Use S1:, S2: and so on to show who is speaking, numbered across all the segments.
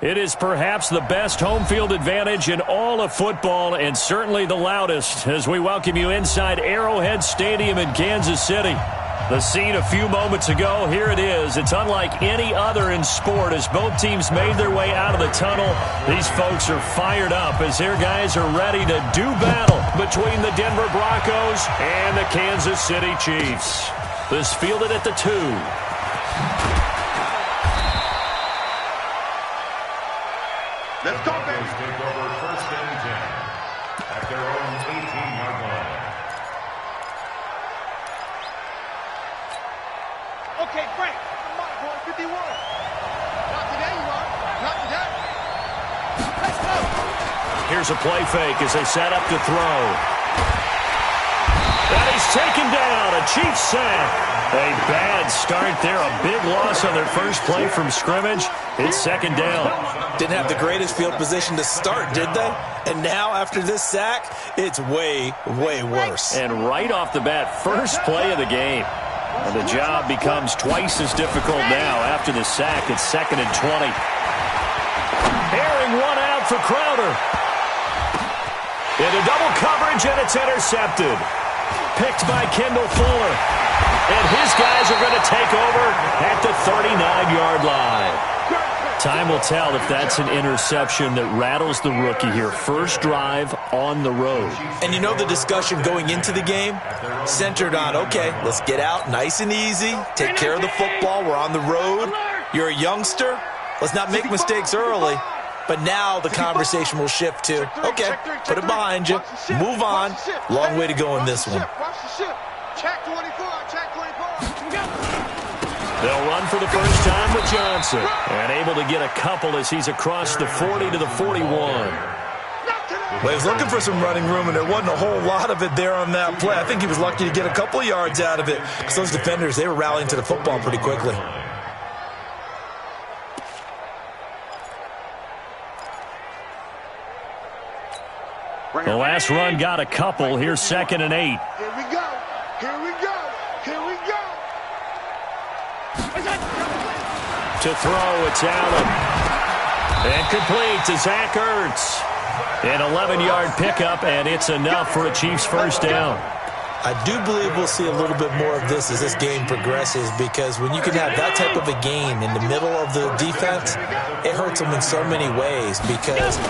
S1: It is perhaps the best home field advantage in all of football, and certainly the loudest, as we welcome you inside Arrowhead Stadium in Kansas City. The scene a few moments ago, here it is. It's unlike any other in sport as both teams made their way out of the tunnel. These folks are fired up as their guys are ready to do battle between the Denver Broncos and the Kansas City Chiefs. This fielded at the 2.
S2: Let's go, baby.
S3: Take over 1st and 10 at their own 18-yard line.
S2: Okay, Frank. Come on, boy. 51. Not today, you are. Not today. Let's go.
S1: Here's a play fake as they set up to throw. And he's taken down. A Chiefs sack. A bad start there. A big loss on their first play from scrimmage. It's 2nd down.
S4: Didn't have the greatest field position to start, did they? And now, after this sack, it's way, way worse.
S1: And right off the bat, first play of the game. And the job becomes twice as difficult now after the sack. It's 2nd and 20. Airing one out for Crowder. Into double coverage, and it's intercepted. Picked by Kendall Fuller. And his guys are going to take over at the 39-yard line. Time will tell if that's an interception that rattles the rookie here. First drive on the road.
S4: And you know the discussion going into the game? Centered on, okay, let's get out nice and easy. Take care of the football. We're on the road. You're a youngster. Let's not make mistakes early. But now the conversation will shift to, okay, put it behind you. Move on. Long way to go in this one.
S2: Check 24. Check 24.
S1: They'll run for the first time with Johnson. And able to get a couple as he's across the 40 to the 41.
S4: Well, he was looking for some running room, and there wasn't a whole lot of it there on that play. I think he was lucky to get a couple of yards out of it because those defenders, they were rallying to the football pretty quickly.
S1: The last run got a couple. Here's 2nd and 8.
S2: Here we go. Here we go. Here we go.
S1: To throw, it's Allen. And complete to Zach Ertz. An 11-yard pickup, and it's enough for a Chiefs first down.
S4: I do believe we'll see a little bit more of this as this game progresses, because when you can have that type of a game in the middle of the defense, it hurts them in so many ways, because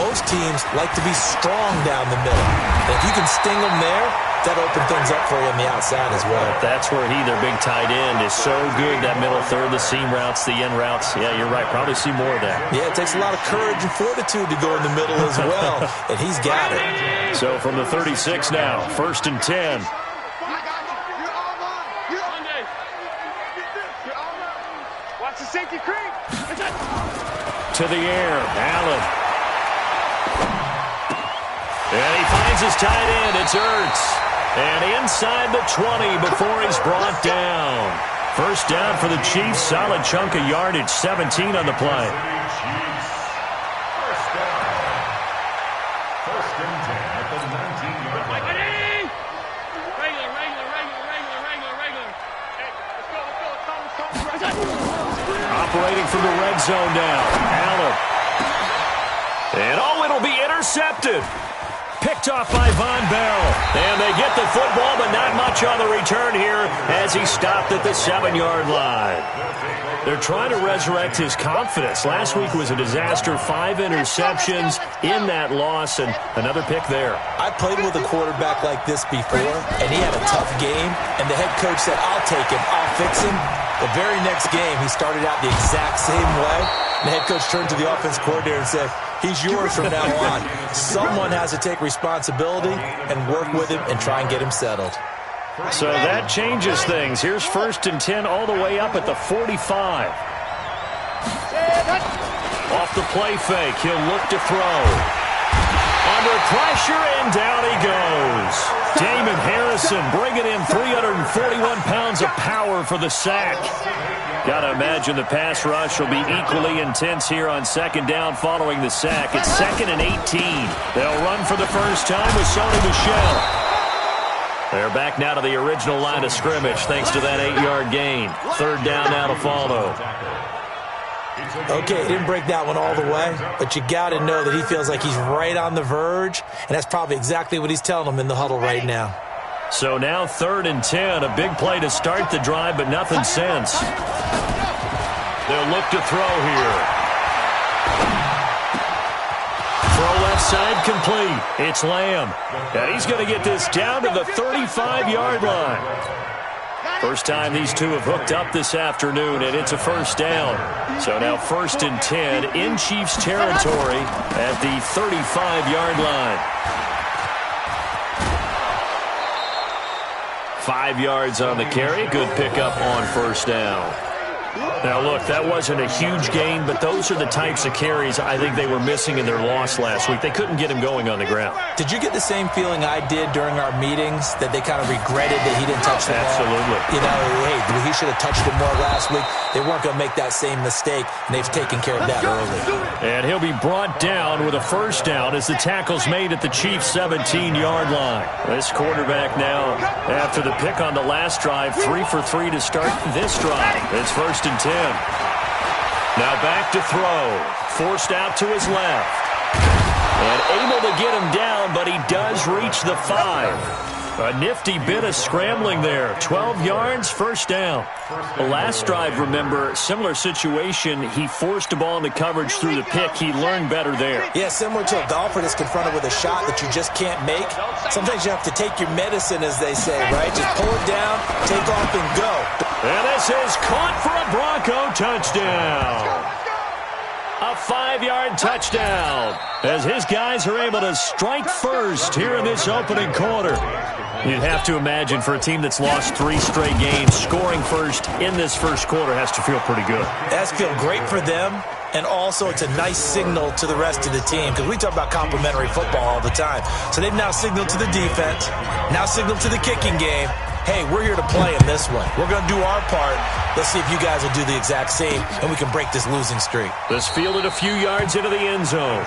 S4: most teams like to be strong down the middle. And if you can sting them there, that opens things up for you on the outside as well.
S1: That's where their big tight end, is so good, that middle third, the seam routes, the in routes. Yeah, you're right. Probably see more of that.
S4: Yeah, it takes a lot of courage and fortitude to go in the middle as well, and he's got it.
S1: So from the 36 now, 1st and 10.
S2: Watch the safety creep.
S1: To the air, Allen. And he finds his tight end. It's Ertz. And inside the 20 before he's brought down. First down for the Chiefs. Solid chunk of yardage. 17 on the play. Operating from the red zone now. Allen. And it'll be intercepted. Picked off by Von Bell. And they get the football, but not much on the return here as he stopped at the 7-yard line. They're trying to resurrect his confidence. Last week was a disaster. 5 interceptions in that loss, and another pick there.
S4: I played with a quarterback like this before, and he had a tough game, and the head coach said, I'll take him, I'll fix him. The very next game, he started out the exact same way. The head coach turned to the offense coordinator and said, he's yours from now on. Someone has to take responsibility and work with him and try and get him settled.
S1: So that changes things. Here's 1st and 10 all the way up at the 45. Off the play fake, he'll look to throw. Under pressure, and down he goes. Damon Harrison bringing in 341 pounds of power for the sack. Got to imagine the pass rush will be equally intense here on 2nd down following the sack. It's 2nd and 18. They'll run for the first time with Sony Michel. They're back now to the original line of scrimmage thanks to that 8-yard gain. 3rd down now to follow.
S4: Okay, he didn't break that one all the way, but you got to know that he feels like he's right on the verge, and that's probably exactly what he's telling them in the huddle right now.
S1: So now 3rd and 10, a big play to start the drive, but nothing since. They'll look to throw here. Throw left side complete. It's Lamb. And he's going to get this down to the 35-yard line. First time these two have hooked up this afternoon, and it's a first down. So now 1st and 10 in Chiefs territory at the 35-yard line. 5 yards on the carry. Good pickup on first down. Now, look, that wasn't a huge gain, but those are the types of carries I think they were missing in their loss last week. They couldn't get him going on the ground.
S4: Did you get the same feeling I did during our meetings, that they kind of regretted that he didn't touch the ball?
S1: Absolutely.
S4: You know, hey, he should have touched it more last week. They weren't going to make that same mistake, and they've taken care of that early.
S1: And he'll be brought down with a first down as the tackle's made at the Chiefs' 17-yard line. This quarterback now, after the pick on the last drive, 3 for 3 to start this drive. It's 1st and 10. Now back to throw. Forced out to his left. And able to get him down, but he does reach the 5. A nifty bit of scrambling there. 12 yards, first down. The last drive, remember, similar situation. He forced the ball into coverage through the pick. He learned better there.
S4: Yeah, similar to a golfer that's confronted with a shot that you just can't make. Sometimes you have to take your medicine, as they say, right? Just pull it down, take off, and go.
S1: And this is caught for a Bronco touchdown. A 5-yard touchdown as his guys are able to strike first here in this opening quarter. You'd have to imagine for a team that's lost 3 straight games, scoring first in this first quarter has to feel pretty good.
S4: That's feel great for them, and also it's a nice signal to the rest of the team, because we talk about complimentary football all the time. So they've now signaled to the defense, now signaled to the kicking game, hey, we're here to play in this one. We're going to do our part. Let's see if you guys will do the exact same, and we can break this losing streak.
S1: This fielded a few yards into the end zone.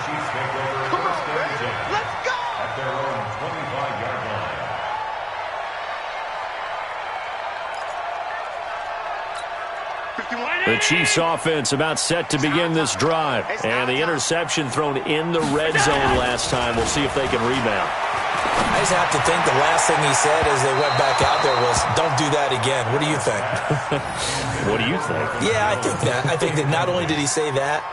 S1: The Chiefs offense about set to begin this drive. And the interception thrown in the red zone last time. We'll see if they can rebound.
S4: I just have to think the last thing he said as they went back out there was, don't do that again. What do you think?
S1: What do you think?
S4: Yeah, I think that. I think that not only did he say that,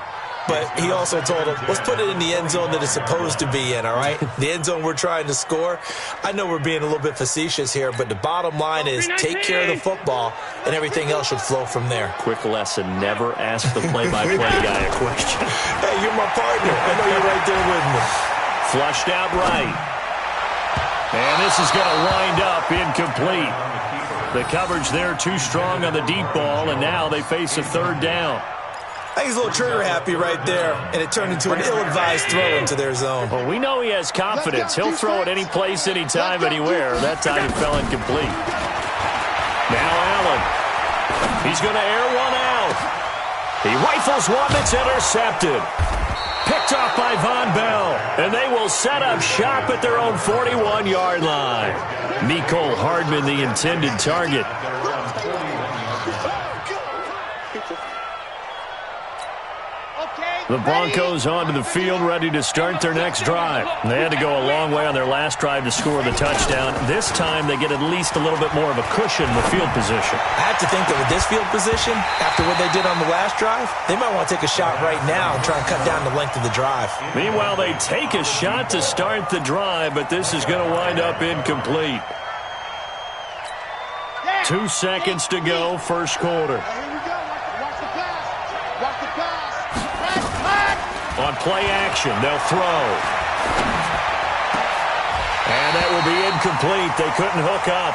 S4: but he also told him, let's put it in the end zone that it's supposed to be in, all right? The end zone we're trying to score. I know we're being a little bit facetious here, but the bottom line is take care of the football, and everything else should flow from there.
S1: Quick lesson, never ask the play-by-play guy a question.
S4: Hey, you're my partner. I know you're right there with me.
S1: Flushed out right. And this is going to wind up incomplete. The coverage there too strong on the deep ball, and now they face a 3rd down.
S4: I think he's a little trigger happy right there, and it turned into an ill-advised throw into their zone.
S1: Well, we know he has confidence. He'll throw it any place, anytime, anywhere. That time it fell incomplete. Now Allen. He's going to air one out. He rifles one that's intercepted. Picked off by Von Bell. And they will set up shop at their own 41-yard line. Mecole Hardman, the intended target. The Broncos onto the field, ready to start their next drive. They had to go a long way on their last drive to score the touchdown. This time, they get at least a little bit more of a cushion with field position.
S4: I have to think that with this field position, after what they did on the last drive, they might want to take a shot right now and try and cut down the length of the drive.
S1: Meanwhile, they take a shot to start the drive, but this is going to wind up incomplete. 2 seconds to go, first quarter. On play action, they'll throw. And that will be incomplete. They couldn't hook up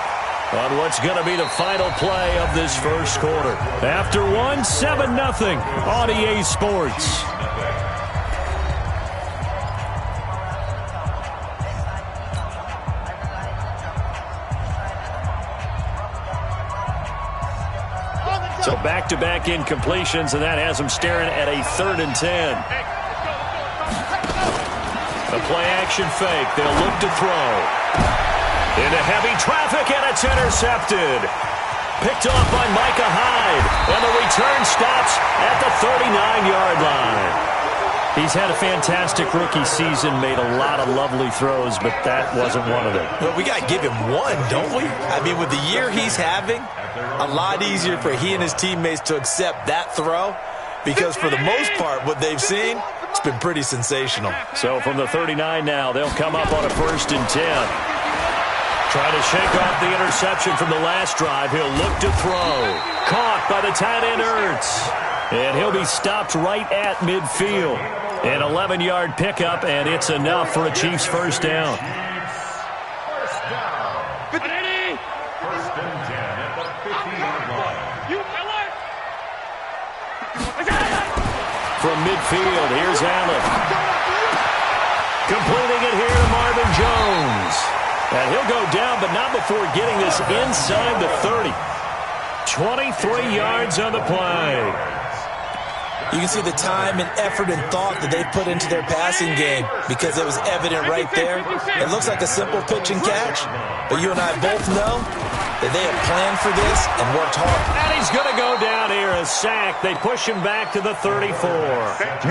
S1: on what's going to be the final play of this first quarter. After one, 7-0 on EA Sports. So back-to-back incompletions, and that has them staring at a 3rd and 10. A play-action fake. They'll look to throw. Into heavy traffic, and it's intercepted. Picked off by Micah Hyde. And the return stops at the 39-yard line. He's had a fantastic rookie season, made a lot of lovely throws, but that wasn't one of them.
S4: Well, we got to give him one, don't we? I mean, with the year he's having, a lot easier for he and his teammates to accept that throw because for the most part, what they've seen, it's been pretty sensational.
S1: So from the 39 now, they'll come up on a 1st and 10. Trying to shake off the interception from the last drive. He'll look to throw. Caught by the tight end Ertz. And he'll be stopped right at midfield. An 11-yard pickup, and it's enough for a Chiefs first down.
S3: First down. 1st and 10 at the 50-yard line.
S1: From midfield, here's Allen. Completing it here to Marvin Jones. And he'll go down, but not before getting this inside the 30. 23 yards on the play.
S4: You can see the time and effort and thought that they put into their passing game because it was evident right there. It looks like a simple pitch and catch, but you and I both know that they have planned for this and worked hard.
S1: And he's going to go down here, a sack. They push him back to the 34.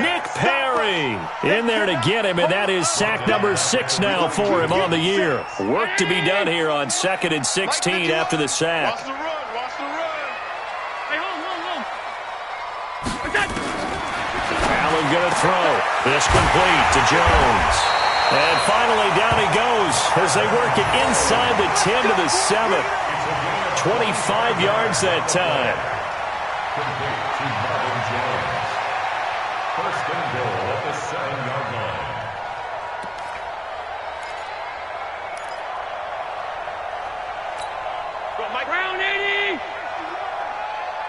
S1: Nick Perry in there to get him, and that is sack number 6 now for him on the year. Work to be done here on 2nd and 16 after the sack. Allen going to throw. This complete to Jones. And finally down he goes as they work it inside the 10 to the 7. 25 yards that time.
S3: Complete to Marvin Jones. 1st and goal at the 7-yard line.
S2: Go, Mike. Round 80.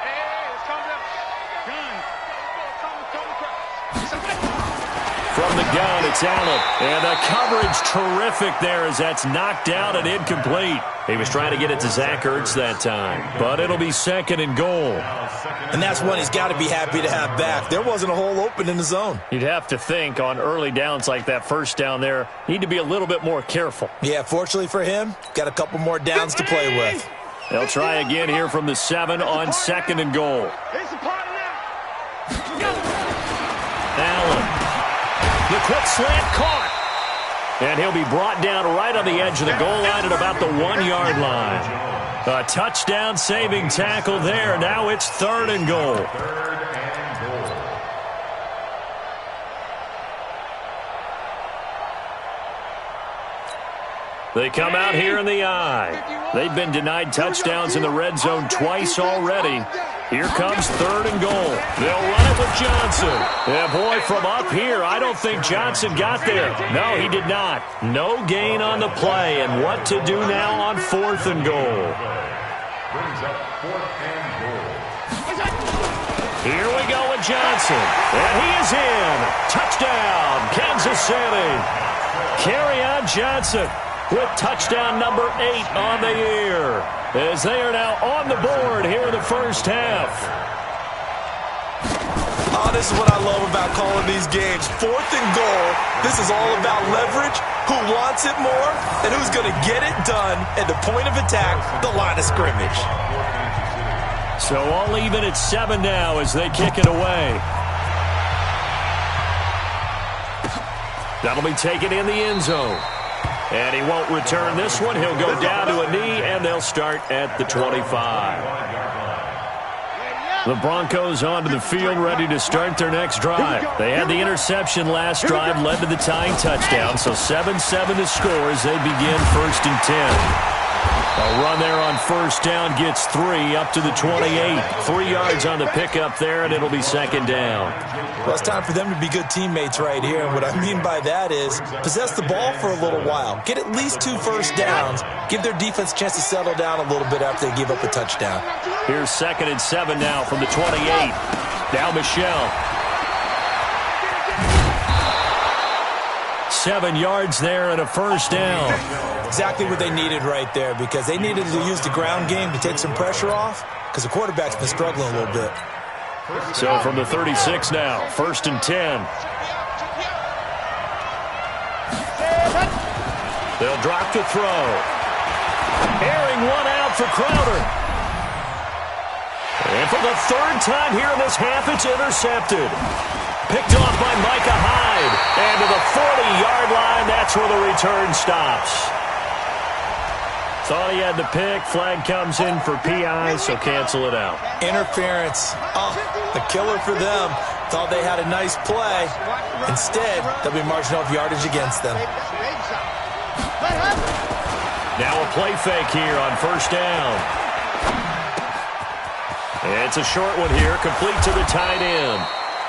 S2: Hey, let's calm down. Gun.
S1: From the gun, it's Allen. And the coverage terrific there as that's knocked down and incomplete. He was trying to get it to Zach Ertz that time. But it'll be 2nd and goal.
S4: And that's one he's got to be happy to have back. There wasn't a hole open in the zone.
S1: You'd have to think on early downs like that first down there, need to be a little bit more careful.
S4: Yeah, fortunately for him, got a couple more downs to play with.
S1: They'll try again here from the 7 on 2nd and goal. Allen. The quick slant caught. And he'll be brought down right on the edge of the goal line at about the 1-yard line. A touchdown saving tackle there. Now it's 3rd and goal.
S3: 3rd and goal.
S1: They come out here in the eye. They've been denied touchdowns in the red zone twice already. Here comes 3rd and goal. They'll run it with Johnson. Yeah, boy, from up here, I don't think Johnson got there. No, he did not. No gain on the play. And what to do now on 4th and goal?
S3: Brings up 4th and goal.
S1: Here we go with Johnson. And he is in. Touchdown, Kansas City. Kerryon Johnson with touchdown number 8 on the year, as they are now on the board here in the first half.
S4: Oh, this is what I love about calling these games. 4th and goal. This is all about leverage, who wants it more, and who's going to get it done at the point of attack, the line of scrimmage.
S1: So all even at 7 now as they kick it away. That'll be taken in the end zone. And he won't return this one. He'll go down to a knee, and they'll start at the 25. The Broncos onto the field, ready to start their next drive. They had the interception last drive, led to the tying touchdown. So 7-7 to score as they begin 1st and 10. A run there on 1st down gets 3 up to the 28. 3 yards on the pickup there, and it'll be 2nd down.
S4: Well, it's time for them to be good teammates right here. And what I mean by that is possess the ball for a little while. Get at least 2 first downs. Give their defense a chance to settle down a little bit after they give up a touchdown.
S1: Here's 2nd and 7 now from the 28. Now Michelle. 7 yards there and a 1st down.
S4: Exactly what they needed right there because they needed to use the ground game to take some pressure off because the quarterback's been struggling a little bit.
S1: So from the 36 now, 1st and 10. They'll drop to throw. Airing one out for Crowder. for the third time here in this half. It's intercepted. Picked off by Micah Hyde. And to the 40-yard line, that's where the return stops. Thought he had the pick. Flag comes in for PI, so cancel it out.
S4: Interference. Oh, the killer for them. Thought they had a nice play. Instead, there'll be marginal yardage against them.
S1: Now a play fake here on first down. It's a short one here, complete to the tight end.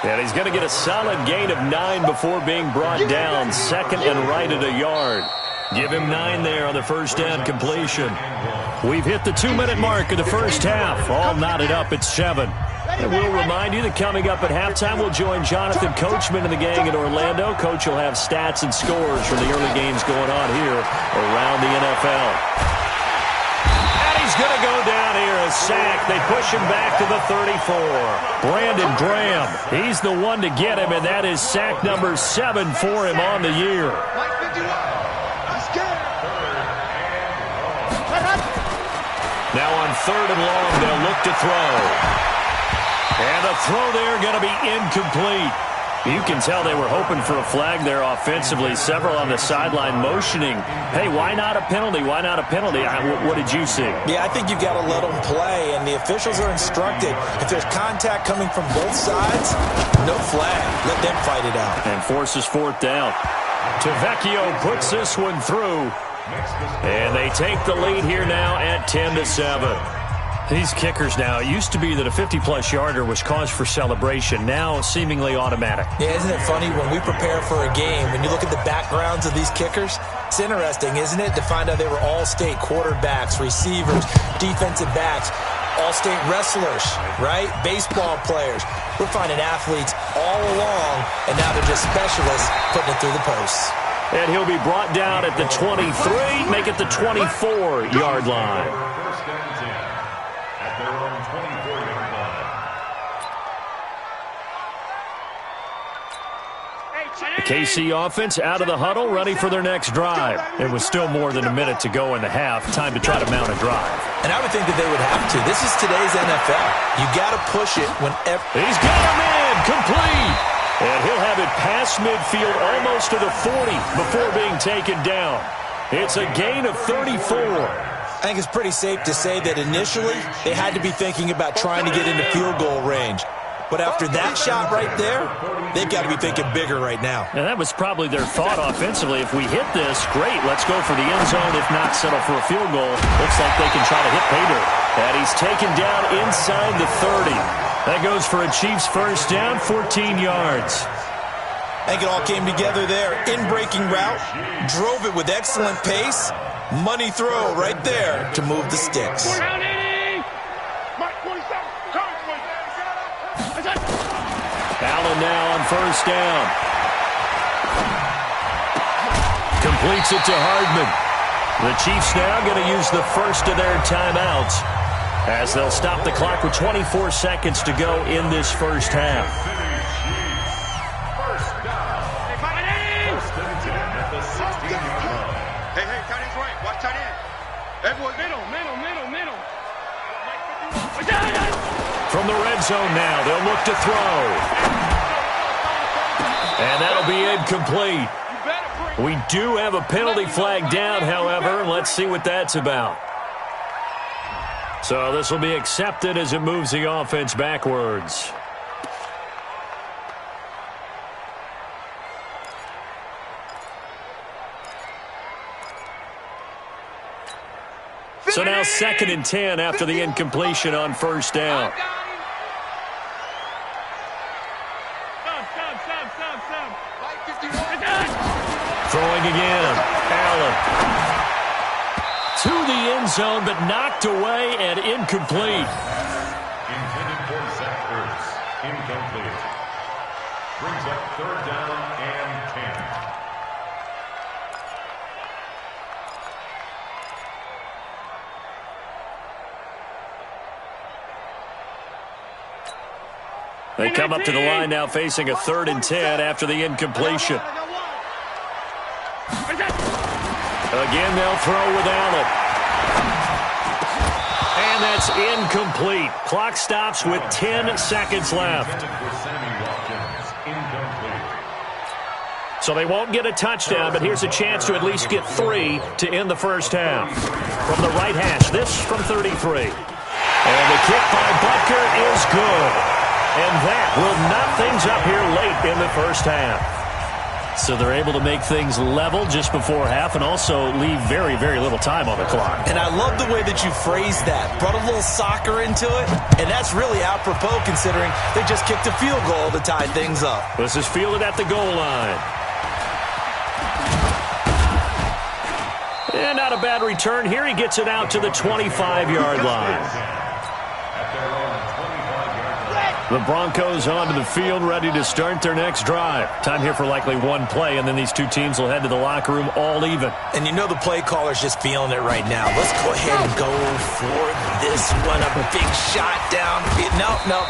S1: And he's going to get a solid gain of 9 before being brought down. Second and right at a yard. Give him 9 there on the first down completion. We've hit the 2-minute mark of the first half. All knotted up at 7. And we'll remind you that coming up at halftime, we'll join Jonathan Coachman and the gang in Orlando. Coach will have stats and scores from the early games going on here around the NFL. And he's going to go down here, a sack. They push him back to the 34. Brandon Graham, he's the one to get him, and that is sack number 7 for him on the year. Now on third and long, they'll look to throw. And the throw there going to be incomplete. You can tell they were hoping for a flag there offensively. Several on the sideline motioning, hey, why not a penalty? Why not a penalty? What did you see?
S4: Yeah, I think you've got to let them play, and the officials are instructed. If there's contact coming from both sides, no flag. Let them fight it out.
S1: And forces fourth down. Tavecchio puts this one through. And they take the lead here now at 10-7. These kickers now, it used to be that a 50-plus yarder was cause for celebration. Now seemingly automatic.
S4: Yeah, isn't it funny when we prepare for a game, when you look at the backgrounds of these kickers, it's interesting, isn't it, to find out they were all-state quarterbacks, receivers, defensive backs, all-state wrestlers, right? Baseball players. We're finding athletes all along, and now they're just specialists putting it through the posts.
S1: And he'll be brought down at the 23, make it the 24-yard line.
S3: First and 10 at their own 24-yard line.
S1: The KC offense out of the huddle, ready for their next drive. It was still more than a minute to go in the half. Time to try to mount a drive.
S4: And I would think that they would have to. This is today's NFL. You got to push it whenever.
S1: He's got him in, complete. And he'll have it past midfield almost to the 40 before being taken down. It's a gain of 34.
S4: I think it's pretty safe to say that initially they had to be thinking about trying to get into field goal range. But after that shot right there, they've got to be thinking bigger right now.
S1: And that was probably their thought offensively. If we hit this, great, let's go for the end zone. If not, settle for a field goal. Looks like they can try to hit pay dirt. And he's taken down inside the 30. That goes for a Chiefs first down, 14 yards.
S4: I think it all came together there. In-breaking route, drove it with excellent pace. Money throw right there to move the sticks.
S1: Allen now on first down. Completes it to Hardman. The Chiefs now going to use the first of their timeouts as they'll stop the clock with 24 seconds to go in this first half.
S3: First down. First and 10 at the 16-yard line.
S2: Hey, tight end's right. Watch tight end. Everyone, middle.
S1: From the red zone now, they'll look to throw. And that'll be incomplete. We do have a penalty flag down, however. Let's see what that's about. So this will be accepted as it moves the offense backwards. So now 2nd and 10 after the incompletion on first down. Throwing again. Allen. To the end zone, but knocked away and incomplete.
S3: Intended for Zach Ertz. Incomplete. Brings up third down and 10.
S1: They come up to the line now facing a 3rd and 10 after the incompletion. Again, they'll throw with Allen. And And that's incomplete. Clock stops with 10 seconds left. So they won't get a touchdown, but here's a chance to at least get 3 to end the first half. From the right hash, this from 33. And the kick by Butker is good. And that will knot things up here late in the first half. So they're able to make things level just before half and also leave very, very little time on the clock.
S4: And I love the way that you phrased that. Brought a little soccer into it, and that's really apropos considering they just kicked a field goal to tie things up.
S1: This is fielded at the goal line. And not a bad return here. He gets it out to the 25-yard line. The Broncos onto the field, ready to start their next drive. Time here for likely one play, and then these two teams will head to the locker room all even.
S4: And you know the play caller's just feeling it right now. Let's go ahead and go for this one. A big shot down.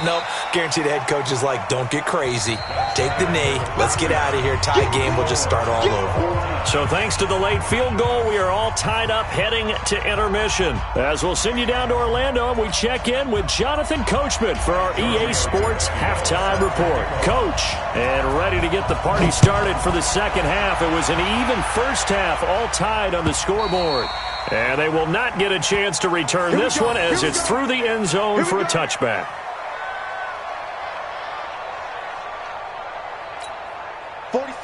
S4: Nope. Guarantee the head coach is like, don't get crazy. Take the knee. Let's get out of here. Tie game. We'll just start all over.
S1: So thanks to the late field goal, we are all tied up heading to intermission. As we'll send you down to Orlando, and we check in with Jonathan Coachman for our EA Sports Halftime Report. Coach, and ready to get the party started for the second half. It was an even first half, all tied on the scoreboard. And they will not get a chance to return this one as it's through the end zone for a touchback.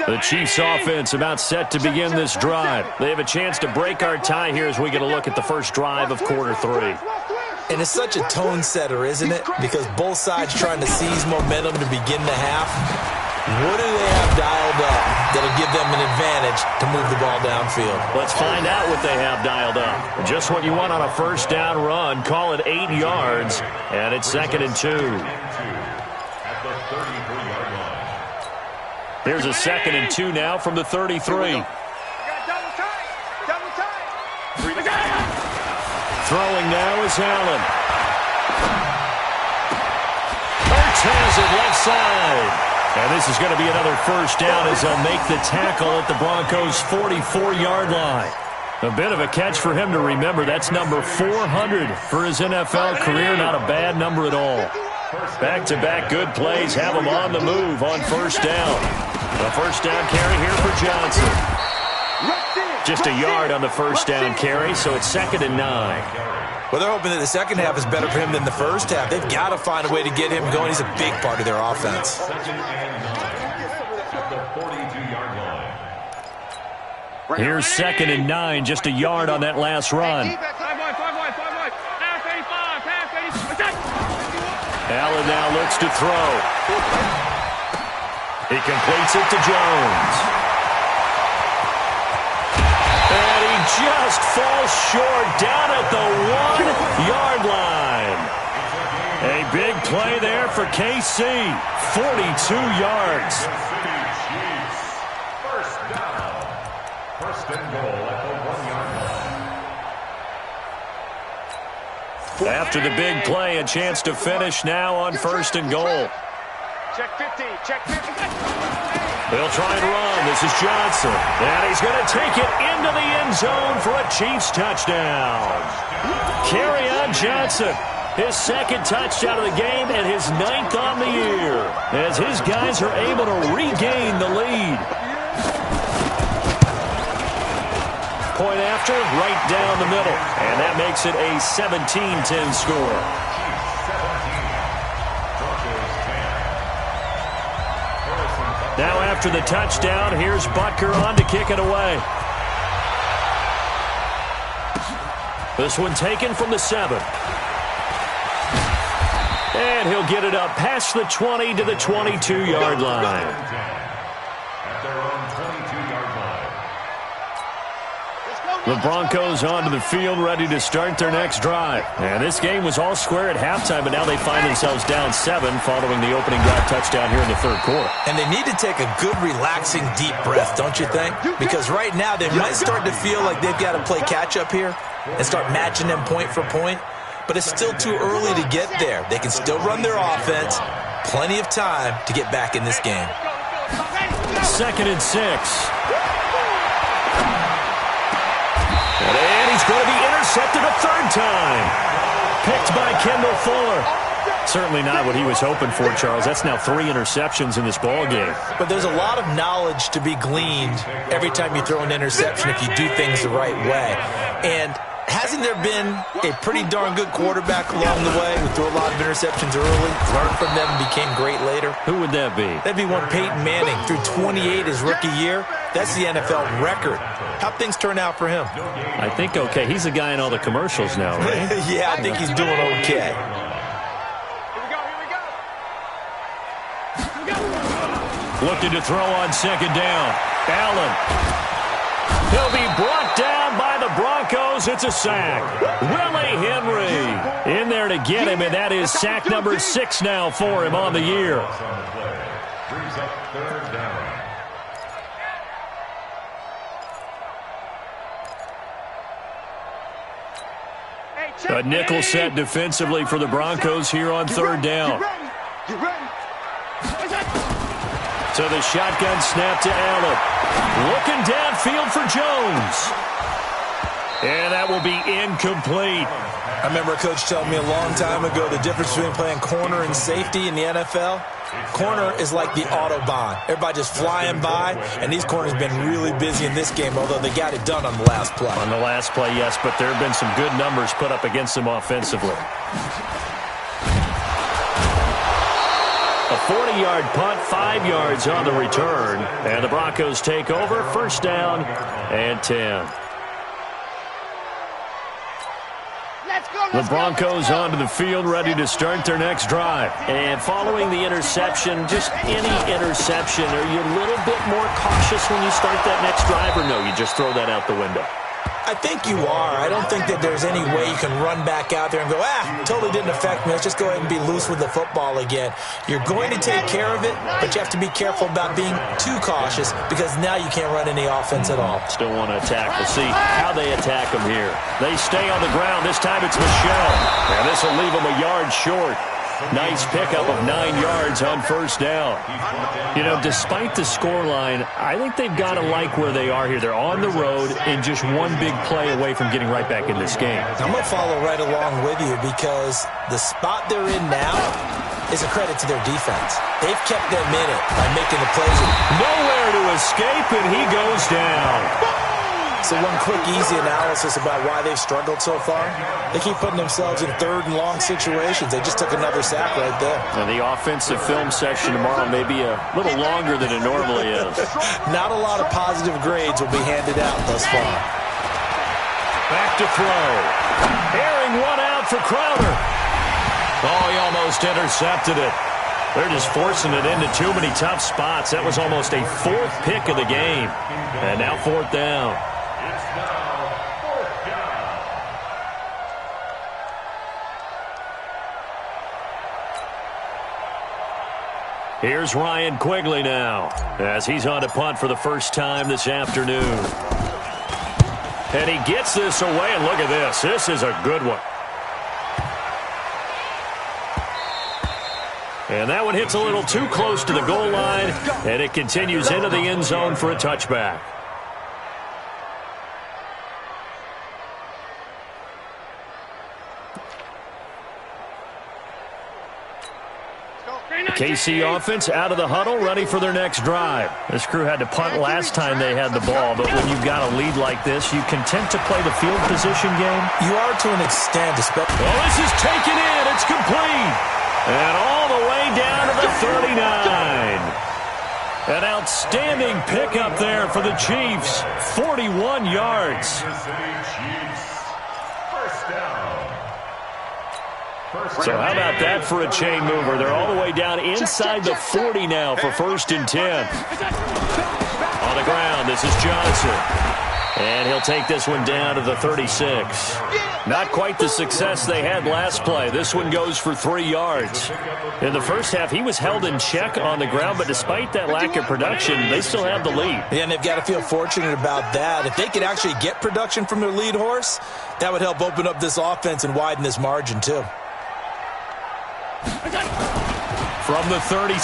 S1: The Chiefs offense about set to begin this drive. They have a chance to break our tie here as we get a look at the first drive of quarter 3.
S4: And it's such a tone setter, isn't it? Because both sides trying to seize momentum to begin the half. What do they have dialed up that'll give them an advantage to move the ball downfield?
S1: Let's find out what they have dialed up. Just what you want on a first down run. Call it 8 yards, and it's 2nd and 2. Here's a 2nd and 2 now from the 33. Throwing now is Allen. Hurts has it left side. And this is going to be another first down as they'll make the tackle at the Broncos' 44-yard line. A bit of a catch for him to remember. That's number 400 for his NFL career. Not a bad number at all. Back-to-back good plays have him on the move on first down. The first down carry here for Johnson. Just a yard on the first down carry, so it's 2nd and 9.
S4: Well, they're hoping that the second half is better for him than the first half. They've got to find a way to get him going. He's a big part of their offense.
S1: Here's 2nd and 9, just a yard on that last run. Allen now looks to throw. He completes it to Jones. And he just falls short down at the 1-yard line. A big play there for KC. 42 yards.
S3: First down. First and goal at the 1-yard line.
S1: After the big play, a chance to finish now on 1st and goal.
S2: Check 50, check 50.
S1: They'll try and run. This is Johnson. And he's going to take it into the end zone for a Chiefs touchdown. Kerryon Johnson, his 2nd touchdown of the game and his 9th on the year, as his guys are able to regain the lead. Point after, right down the middle. And that makes it a 17-10 score. Now after the touchdown, here's Butker on to kick it away. This one taken from the 7. And he'll get it up past the 20 to the 22-yard line.
S3: At their own 22-yard line.
S1: The Broncos onto the field, ready to start their next drive. And this game was all square at halftime, but now they find themselves down 7 following the opening drive touchdown here in the 3rd quarter.
S4: And they need to take a good, relaxing, deep breath, don't you think? Because right now they might start to feel like they've got to play catch-up here and start matching them point for point. But it's still too early to get there. They can still run their offense. Plenty of time to get back in this game.
S1: 2nd and 6. And he's going to be intercepted a 3rd time. picked by Kendall Fuller. Certainly not what he was hoping for, Charles. That's now 3 interceptions in this ball game.
S4: But there's a lot of knowledge to be gleaned every time you throw an interception if you do things the right way. And hasn't there been a pretty darn good quarterback along the way who threw a lot of interceptions early, learned from them, and became great later?
S1: Who would that be?
S4: That'd be one Peyton Manning. Threw 28 his rookie year. That's the NFL record. How'd things turn out for him?
S1: I think okay. He's the guy in all the commercials now, right?
S4: Yeah, I think he's doing okay.
S1: Looking to throw on second down. Allen. He'll be brought down by the Broncos. It's a sack. Willie Henry in there to get him, and that is sack number 6 now for him on the year.
S3: Brings up third down.
S1: A nickel set defensively for the Broncos here on third down. So the shotgun snap to Allen. Looking downfield for Jones. And that will be incomplete.
S4: I remember a coach telling me a long time ago the difference between playing corner and safety in the NFL. Corner is like the Autobahn. Everybody just flying by, and these corners have been really busy in this game, although they got it done on the last play.
S1: On the last play, yes, but there have been some good numbers put up against them offensively. A 40-yard punt, 5 yards on the return. And the Broncos take over, first down and 10. The Broncos onto the field, ready to start their next drive. And following the interception, just any interception, are you a little bit more cautious when you start that next drive, or no, you just throw that out the window?
S4: I think you are. I don't think that there's any way you can run back out there and go, totally didn't affect me. Let's just go ahead and be loose with the football again. You're going to take care of it, but you have to be careful about being too cautious because now you can't run any offense at all.
S1: Still want to attack. We'll see how they attack them here. They stay on the ground. This time it's Michelle. And this will leave them a yard short. Nice pickup of 9 yards on first down. You know, despite the scoreline, I think they've got to like where they are here. They're on the road and just one big play away from getting right back in this game.
S4: I'm going to follow right along with you because the spot they're in now is a credit to their defense. They've kept them in it by making the plays.
S1: Nowhere to escape, and he goes down.
S4: So one quick, easy analysis about why they've struggled so far. They keep putting themselves in third and long situations. They just took another sack right there.
S1: And the offensive film session tomorrow may be a little longer than it normally is.
S4: Not a lot of positive grades will be handed out thus far.
S1: Back to throw. Airing one out for Crowder. Oh, he almost intercepted it. They're just forcing it into too many tough spots. That was almost a 4th pick of the game. And now 4th down.
S3: It's now 4th down.
S1: Here's Ryan Quigley now as he's on to punt for the first time this afternoon. And he gets this away, and look at this. This is a good one. And that one hits a little too close to the goal line, and it continues into the end zone for a touchback. KC offense out of the huddle, ready for their next drive. This crew had to punt last time they had the ball, but when you've got a lead like this, you content to play the field position game?
S4: You are to an extent, especially.
S1: Well, this is taken in. It's complete. And all the way down to the 39. An outstanding pickup there for the Chiefs. 41 yards.
S3: First down.
S1: So how about that for a chain mover? They're all the way down inside the 40 now for 1st and 10. On the ground, this is Johnson. And he'll take this one down to the 36. Not quite the success they had last play. This one goes for 3 yards. In the first half, he was held in check on the ground, but despite that lack of production, they still have the lead.
S4: Yeah, and they've got to feel fortunate about that. If they could actually get production from their lead horse, that would help open up this offense and widen this margin, too.
S1: From the 36,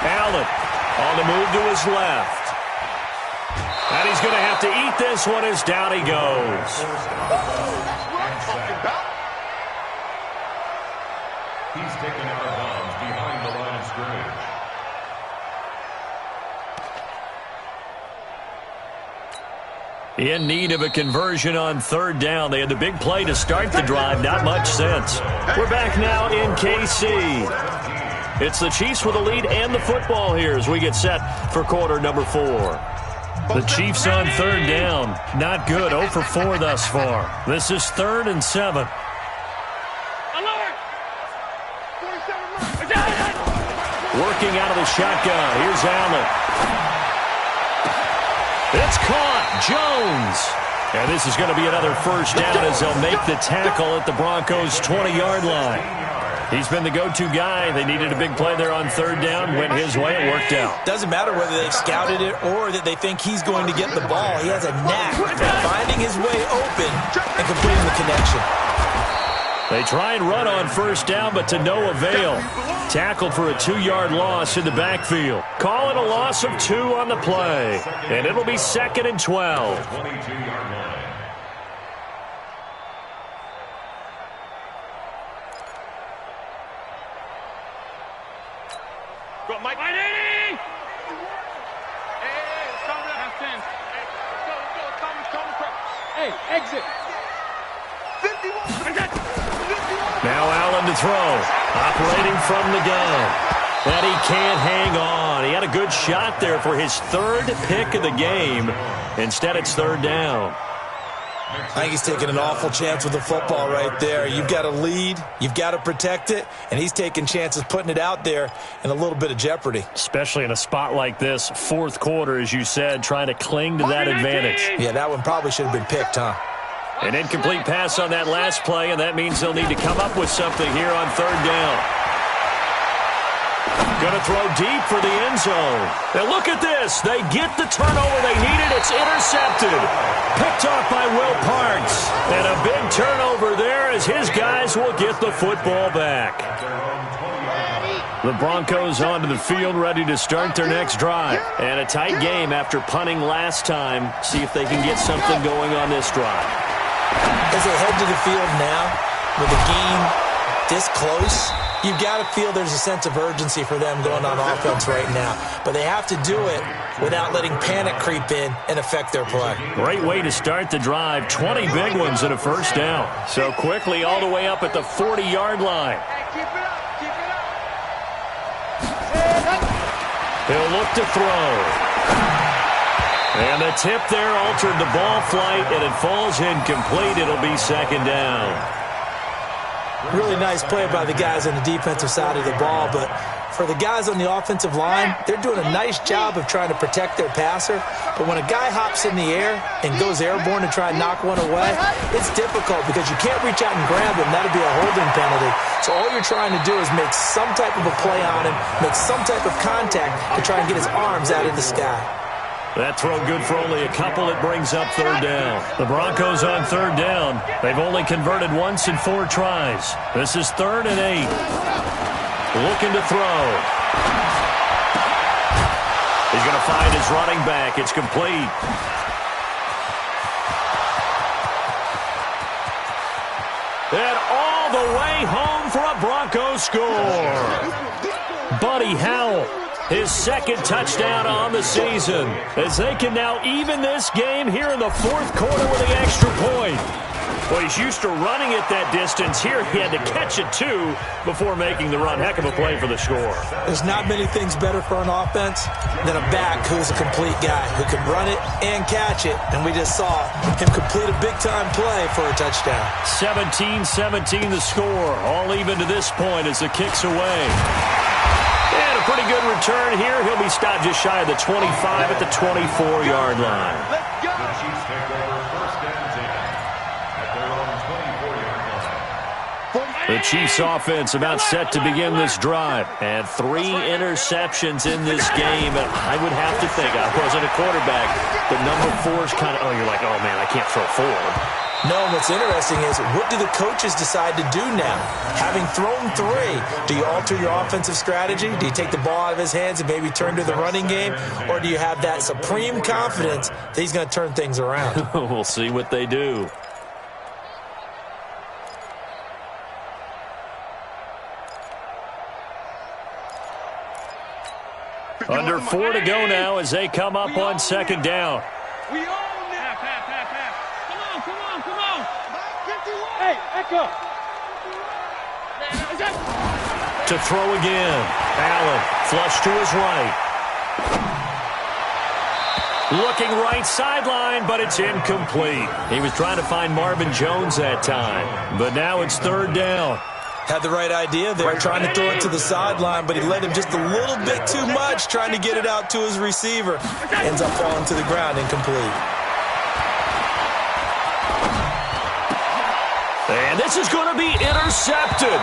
S1: Allen on the move to his left. And he's going to have to eat this one as down he goes.
S3: He's taken out of bounds behind the line of scrimmage.
S1: In need of a conversion on third down. They had the big play to start the drive. Not much sense. We're back now in KC. It's the Chiefs with the lead and the football here as we get set for quarter number 4. The Chiefs on third down. Not good. 0 for 4 thus far. This is 3rd and 7. Working out of the shotgun. Here's Allen. It's caught. Jones. And this is going to be another first down as they'll make the tackle at the Broncos' 20-yard line. He's been the go-to guy. They needed a big play there on third down. Went his way. It worked out.
S4: Doesn't matter whether they've scouted it or that they think he's going to get the ball. He has a knack for finding his way open and completing the connection.
S1: They try and run on first down, but to no avail. Tackled for a 2-yard loss in the backfield. Call it a loss of 2 on the play. And it'll be 2nd and 12.
S3: 22-yard line.
S2: Go, Mike. Hey, calm down. Have 10. Hey, exit. 51.
S1: Now Allen to throw. Operating from the gun. But he can't hang on. He had a good shot there for his 3rd pick of the game. Instead, it's 3rd down.
S4: I think he's taking an awful chance with the football right there. You've got to lead. You've got to protect it. And he's taking chances putting it out there in a little bit of jeopardy.
S1: Especially in a spot like this, 4th quarter, as you said, trying to cling to that advantage.
S4: Yeah, that one probably should have been picked, huh?
S1: An incomplete pass on that last play, and that means they'll need to come up with something here on 3rd down. Going to throw deep for the end zone. And look at this. They get the turnover they needed. It's intercepted. Picked off by Will Parks. And a big turnover there as his guys will get the football back. The Broncos onto the field, ready to start their next drive. And a tight game after punting last time. See if they can get something going on this drive.
S4: As they head to the field now, with the game this close, you've got to feel there's a sense of urgency for them going on offense right now. But they have to do it without letting panic creep in and affect their play.
S1: Great way to start the drive. 20 big ones and a first down. So quickly all the way up at the 40-yard line. He'll look to throw. And the tip there altered the ball flight, and it falls incomplete. It'll be 2nd down.
S4: Really nice play by the guys on the defensive side of the ball, but for the guys on the offensive line, they're doing a nice job of trying to protect their passer. But when a guy hops in the air and goes airborne to try and knock one away, it's difficult because you can't reach out and grab him. That'd be a holding penalty. So all you're trying to do is make some type of a play on him, make some type of contact to try and get his arms out of the sky.
S1: That throw good for only a couple. It brings up 3rd down. The Broncos on 3rd down. They've only converted once in 4 tries. This is 3rd and 8. Looking to throw. He's going to find his running back. It's complete. And all the way home for a Broncos score. Buddy Howell. His 2nd touchdown on the season as they can now even this game here in the 4th quarter with the extra point. Well, he's used to running it that distance. Here he had to catch it, too, before making the run. Heck of a play for the score.
S4: There's not many things better for an offense than a back who's a complete guy who can run it and catch it. And we just saw him complete a big-time play for a touchdown.
S1: 17-17 the score. All even to this point as the kick's away. And a pretty good return here. He'll be stopped just shy of the 25 at the 24-yard line.
S3: The Chiefs take over 1st and 10 at their own 24-yard line.
S1: The Chiefs offense about set to begin this drive. And 3 interceptions in this game. And I would have to think, I wasn't a quarterback, but number 4 is kind of, you're like, oh, man, I can't throw 4.
S4: No, what's interesting is, what do the coaches decide to do now? Having thrown 3, do you alter your offensive strategy? Do you take the ball out of his hands and maybe turn to the running game? Or do you have that supreme confidence that he's going to turn things around?
S1: We'll see what they do. Under 4 to go now as they come up on second down.
S2: We own it. Pass. Come on. Hey, Echo.
S1: To throw again. Allen, flush to his right. Looking right sideline, but it's incomplete. He was trying to find Marvin Jones that time, but now it's third down.
S4: Had the right idea there, trying to throw it to the sideline, but he led him just a little bit too much, trying to get it out to his receiver. Ends up falling to the ground, incomplete.
S1: And this is going to be intercepted.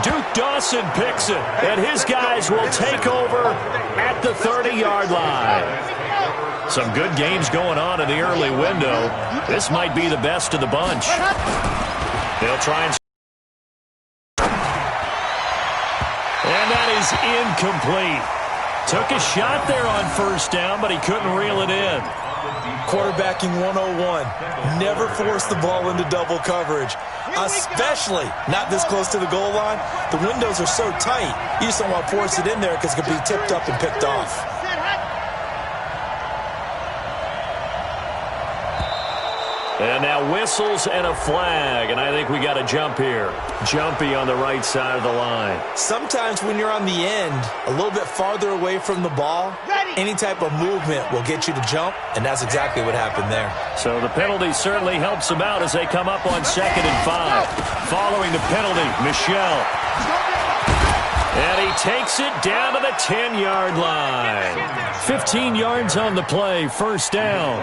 S1: Duke Dawson picks it, and his guys will take over at the 30-yard line. Some good games going on in the early window. This might be the best of the bunch. They'll try and that is incomplete. Took a shot there on first down, but he couldn't reel it in.
S4: Quarterbacking 101. Never force the ball into double coverage, especially not this close to the goal line. The windows are so tight, you just don't want to force it in there because it could be tipped up and picked off.
S1: And now whistles and a flag, and I think we got a jump here. Jumpy on the right side of the line.
S4: Sometimes when you're on the end, a little bit farther away from the ball, any type of movement will get you to jump, and that's exactly what happened there.
S1: So the penalty certainly helps them out as they come up on 2nd and 5. Following the penalty, Michel. And he takes it down to the 10-yard line. 15 yards on the play, first down.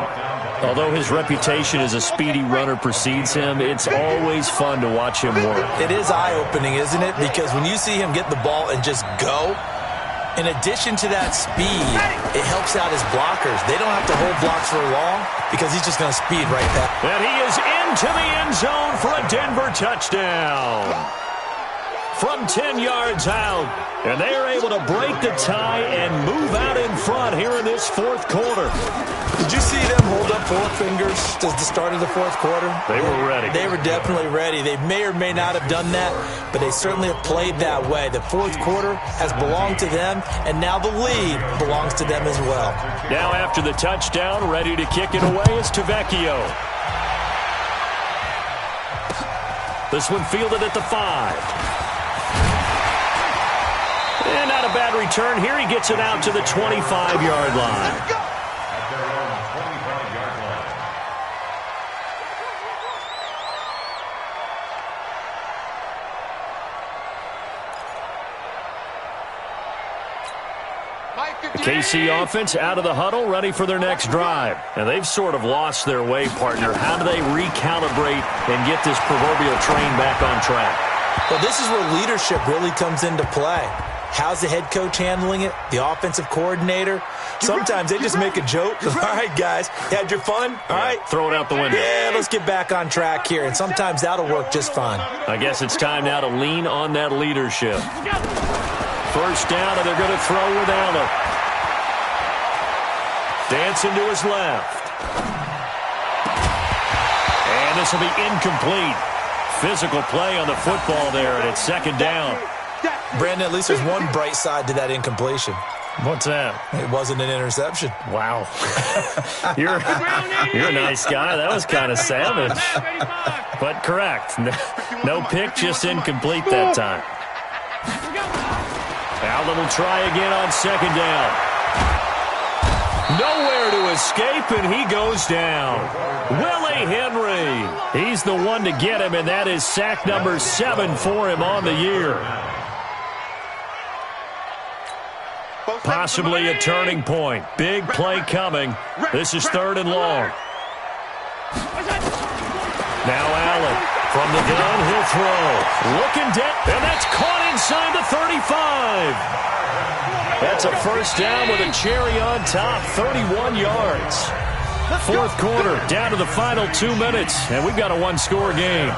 S1: Although his reputation as a speedy runner precedes him, it's always fun to watch him work.
S4: It is eye-opening, isn't it? Because when you see him get the ball and just go, in addition to that speed, it helps out his blockers. They don't have to hold blocks for long because he's just going to speed right past.
S1: And he is into the end zone for a Denver touchdown. From 10 yards out, and they are able to break the tie and move out in front here in this fourth quarter.
S4: Did you see them hold up 4 fingers at the start of the fourth quarter?
S1: They were ready.
S4: They were definitely ready. They may or may not have done that, but they certainly have played that way. The fourth quarter has belonged to them, and now the lead belongs to them as well.
S1: Now after the touchdown, ready to kick it away is Tavecchio. This one fielded at the 5. And not a bad return here. He gets it out to the 25-yard line.
S3: At their own 25-yard line.
S1: The KC offense out of the huddle, ready for their next drive. And they've sort of lost their way, partner. How do they recalibrate and get this proverbial train back on track?
S4: Well, this is where leadership really comes into play. How's the head coach handling it? The offensive coordinator? Sometimes they just make a joke. All right, guys, had your fun? All right.
S1: Throw it out the window.
S4: Yeah, let's get back on track here. And sometimes that'll work just fine.
S1: I guess it's time now to lean on that leadership. First down, and they're going to throw with Allen. Dancing to his left. And this will be incomplete. Physical play on the football there, and it's second down.
S4: Brandon, at least there's one bright side to that incompletion.
S1: What's that?
S4: It wasn't an interception.
S1: Wow. You're a nice guy. That was kind of savage. But correct. No pick, just incomplete that time. Allen will try again on second down. Nowhere to escape, and he goes down. Willie Henry. He's the one to get him, and that is sack number 7 for him on the year. Possibly a turning point. Big play coming. This is 3rd and long. Now Allen from the gun. He'll throw. Looking down. And that's caught inside the 35. That's a first down with a cherry on top. 31 yards. Fourth quarter. Down to the final 2 minutes. And we've got a one-score game.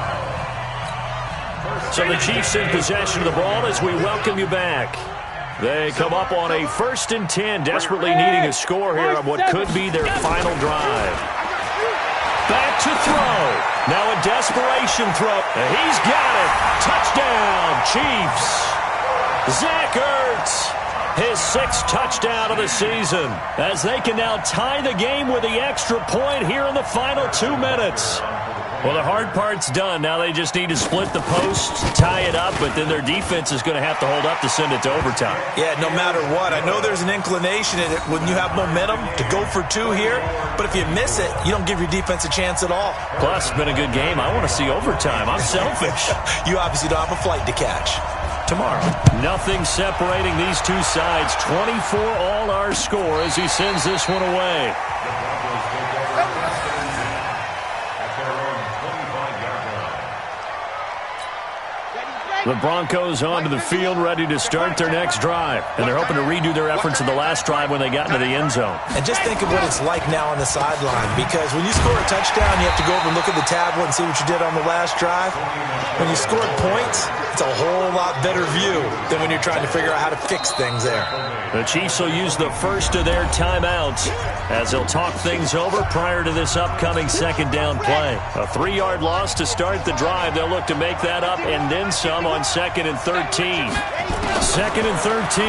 S1: So the Chiefs in possession of the ball as we welcome you back. They come up on a 1st and 10, desperately needing a score here on what could be their final drive. Back to throw. Now a desperation throw. And he's got it. Touchdown, Chiefs. Zach Ertz. His 6th touchdown of the season, as they can now tie the game with the extra point here in the final 2 minutes. Well, the hard part's done. Now they just need to split the posts, tie it up, but then their defense is going to have to hold up to send it to overtime.
S4: Yeah, no matter what. I know there's an inclination in it when you have momentum to go for 2 here, but if you miss it, you don't give your defense a chance at all.
S1: Plus, it's been a good game. I want to see overtime. I'm selfish.
S4: You obviously don't have a flight to catch.
S1: Tomorrow. Nothing separating these two sides. 24 all our score as he sends this one away. The Broncos onto the field, ready to start their next drive. And they're hoping to redo their efforts in the last drive when they got into the end zone.
S4: And just think of what it's like now on the sideline, because when you score a touchdown, you have to go over and look at the tablet and see what you did on the last drive. When you scored points, it's a whole lot better view than when you're trying to figure out how to fix things there.
S1: The Chiefs will use the first of their timeouts as they'll talk things over prior to this upcoming second down play. A 3-yard loss to start the drive. They'll look to make that up and then some on 2nd and 13. 2nd and 13.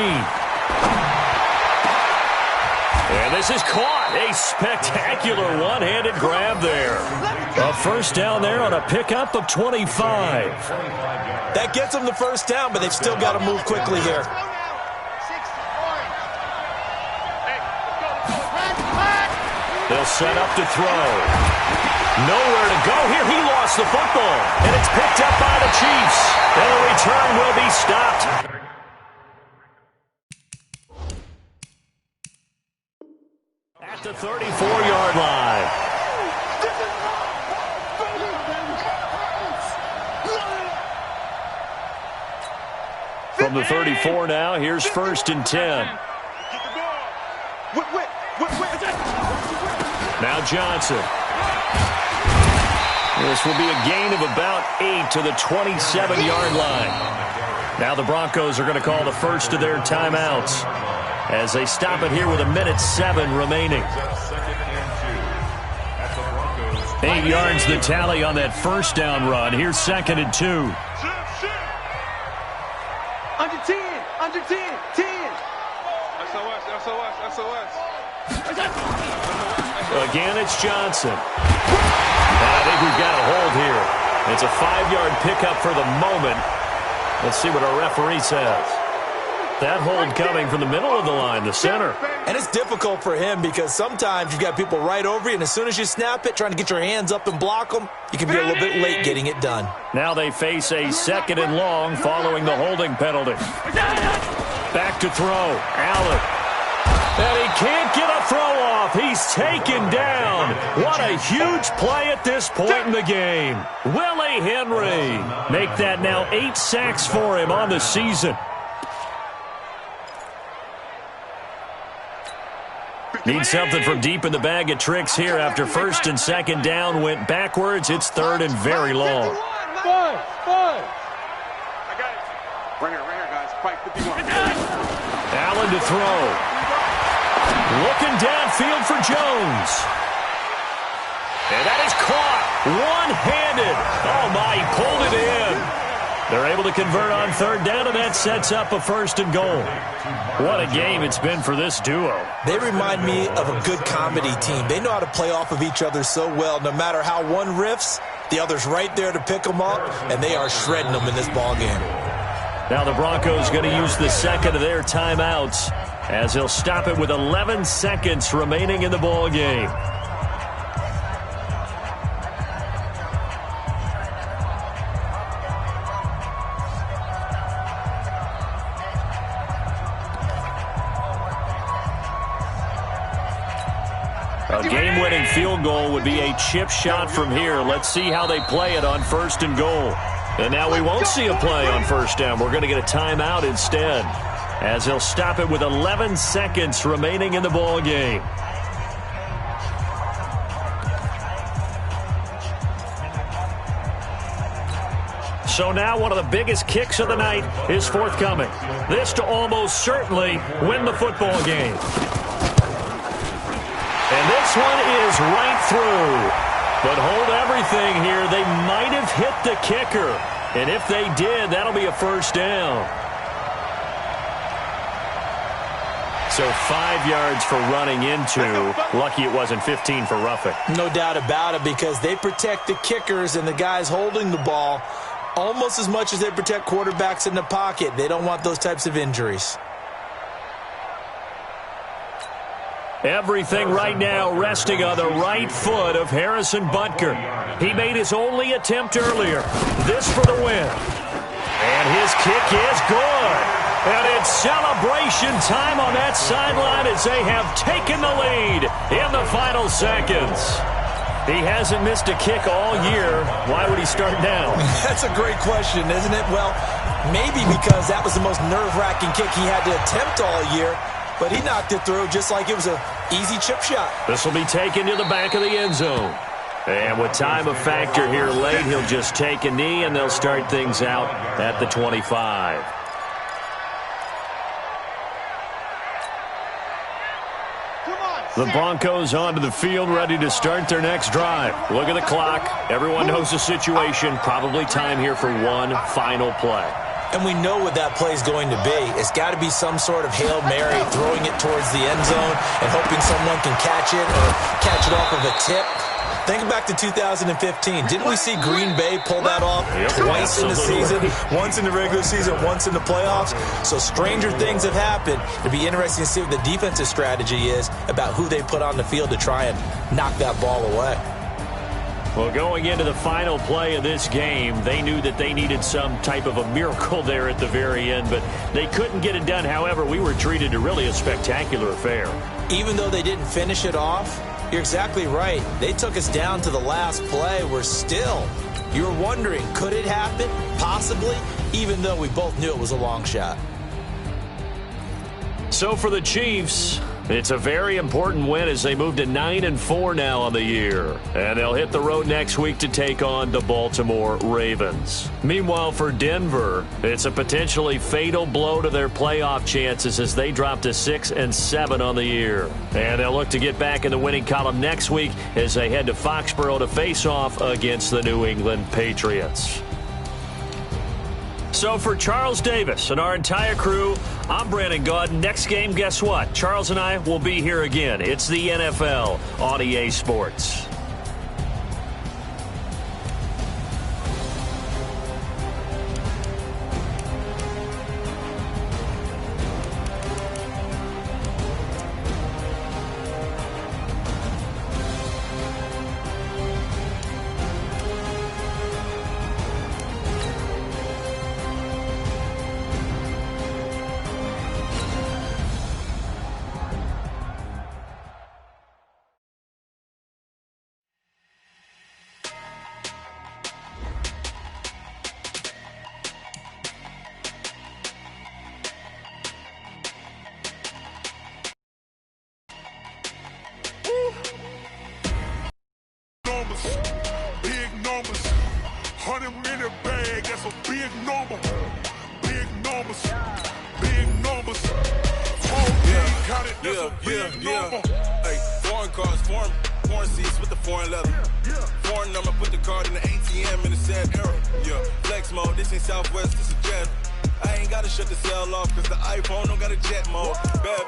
S1: And this is caught. A spectacular one-handed grab there. A first down there on a pickup of 25.
S4: That gets them the first down, but they've still got to move quickly here.
S1: They'll set up to throw. Nowhere to go here. He lost the football. And it's picked up by the Chiefs. And the return will be stopped. At the 34-yard line. From the 34 now, here's 1st and 10. Now Johnson. This will be a gain of about 8 to the 27-yard line. Now the Broncos are going to call the first of their timeouts as they stop it here with 1:07 remaining. 8 yards the tally on that first down run. Here's 2nd and 2.
S2: Under 10, under 10, 10. SOS.
S1: Again, it's Johnson. And I think we've got a hold here. It's a 5-yard pickup for the moment. Let's see what our referee says. That hold coming from the middle of the line, the center.
S4: And it's difficult for him because sometimes you've got people right over you, and as soon as you snap it, trying to get your hands up and block them, you can be a little bit late getting it done.
S1: Now they face a 2nd and long following the holding penalty. Back to throw. Allen. And he can't get a throw off. He's taken down. What a huge play at this point in the game. Willie Henry. Make that now 8 sacks for him on the season. Need something from deep in the bag of tricks here after 1st and 2nd down went backwards. It's 3rd and very long.
S2: Five. I got it. Right here, guys. Fight 51.
S1: Allen to throw. Looking downfield for Jones. And that is caught. One-handed. Oh, my, he pulled it in. They're able to convert on 3rd down, and that sets up a 1st and goal. What a game it's been for this duo.
S4: They remind me of a good comedy team. They know how to play off of each other so well. No matter how one riffs, the other's right there to pick them up, and they are shredding them in this ballgame.
S1: Now the Broncos going to use the 2nd of their timeouts as they'll stop it with 11 seconds remaining in the ballgame. A game-winning field goal would be a chip shot from here. Let's see how they play it on 1st and goal. And now we won't see a play on 1st down. We're going to get a timeout instead, as they'll stop it with 11 seconds remaining in the ball game. So now one of the biggest kicks of the night is forthcoming. This to almost certainly win the football game. And this one is right through. But hold everything here. They might have hit the kicker. And if they did, that'll be a 1st down. So 5 yards for running into. Lucky it wasn't 15 for roughing.
S4: No doubt about it, because they protect the kickers and the guys holding the ball almost as much as they protect quarterbacks in the pocket. They don't want those types of injuries.
S1: Everything right now resting on the right foot of Harrison Butker. He made his only attempt earlier. This for the win. And his kick is good. And it's celebration time on that sideline as they have taken the lead in the final seconds. He hasn't missed a kick all year. Why would he start now?
S4: That's a great question, isn't it? Well, maybe because that was the most nerve-wracking kick he had to attempt all year. But he knocked it through just like it was an easy chip shot.
S1: This will be taken to the back of the end zone. And with time of factor here late, he'll just take a knee, and they'll start things out at the 25. The Broncos onto the field, ready to start their next drive. Look at the clock. Everyone knows the situation. Probably time here for one final play.
S4: And we know what that play is going to be. It's got to be some sort of Hail Mary, throwing it towards the end zone and hoping someone can catch it or catch it off of a tip. Think back to 2015. Didn't we see Green Bay pull that off twice in the season? Once in the regular season, once in the playoffs. So stranger things have happened. It'd be interesting to see what the defensive strategy is about who they put on the field to try and knock that ball away.
S1: Well, going into the final play of this game, they knew that they needed some type of a miracle there at the very end, but they couldn't get it done. However, we were treated to really a spectacular affair.
S4: Even though they didn't finish it off, you're exactly right. They took us down to the last play. We're still, you're wondering, could it happen? Possibly, even though we both knew it was a long shot.
S1: So for the Chiefs, it's a very important win as they move to 9-4 now on the year. And they'll hit the road next week to take on the Baltimore Ravens. Meanwhile, for Denver, it's a potentially fatal blow to their playoff chances as they drop to 6-7 on the year. And they'll look to get back in the winning column next week as they head to Foxborough to face off against the New England Patriots. So for Charles Davis and our entire crew, I'm Brandon Gaudin. Next game, guess what? Charles and I will be here again. It's the NFL on EA Sports.
S5: Big numbers, 100-minute bag, that's a big number. Big numbers, big numbers. Count it, that's a big number.
S6: Hey, foreign cars, foreign seats with the foreign leather. Foreign number, put the card in the ATM in the sad era. Yeah, flex mode, this ain't Southwest, this is Jet. I ain't gotta shut the cell off, cause the iPhone don't got a jet mode. Bad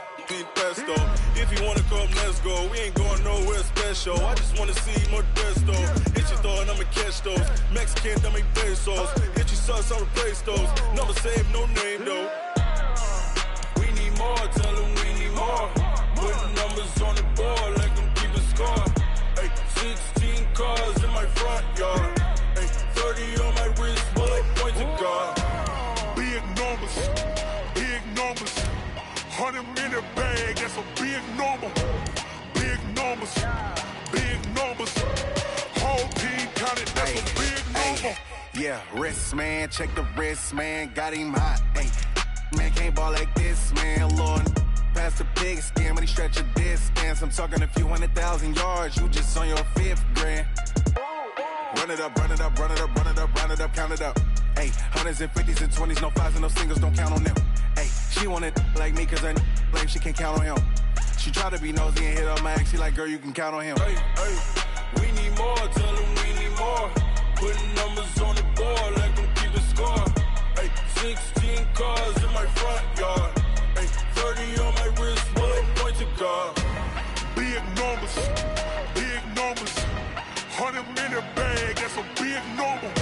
S6: pesto. If you wanna come, let's go. We ain't going nowhere special. I just wanna see more desto. Hit your throw and I'ma catch those. Mexican, dummy pesos. Hit your sauce, I'll replace those. Number save, no name though. We need more, tell them we need more. Putting numbers on the board, like them keep a score. Hey, 16 cars in my front yard. Hey, 30 on my wrist, bullet points of God.
S5: Big numbers, big numbers. 100-minute bag, that's a big number. Big numbers, big numbers. Whole team counted, that's a big number.
S7: Yeah, wrist man, check the wrist man, got him hot. Ay, man can't ball like this, man. Lord, past the pig skin, when he stretch a distance. I'm talking a few 100,000 yards, you just on your 5th grand. Run it up, run it up, run it up, run it up, run it up, count it up. Ay, 100s and 50s and 20s, no 5s and no singles, don't count on them. Ay, she wanted like me cause her blame, she can't count on him. She tried to be nosy and hit up my ex, she like, girl, you can count on him.
S6: Hey, we need more, tell them we need more. Putting numbers on the board, like them keep a score. Hey, 16 cars in my front yard. Hey, 30 on my wrist,
S5: big normal.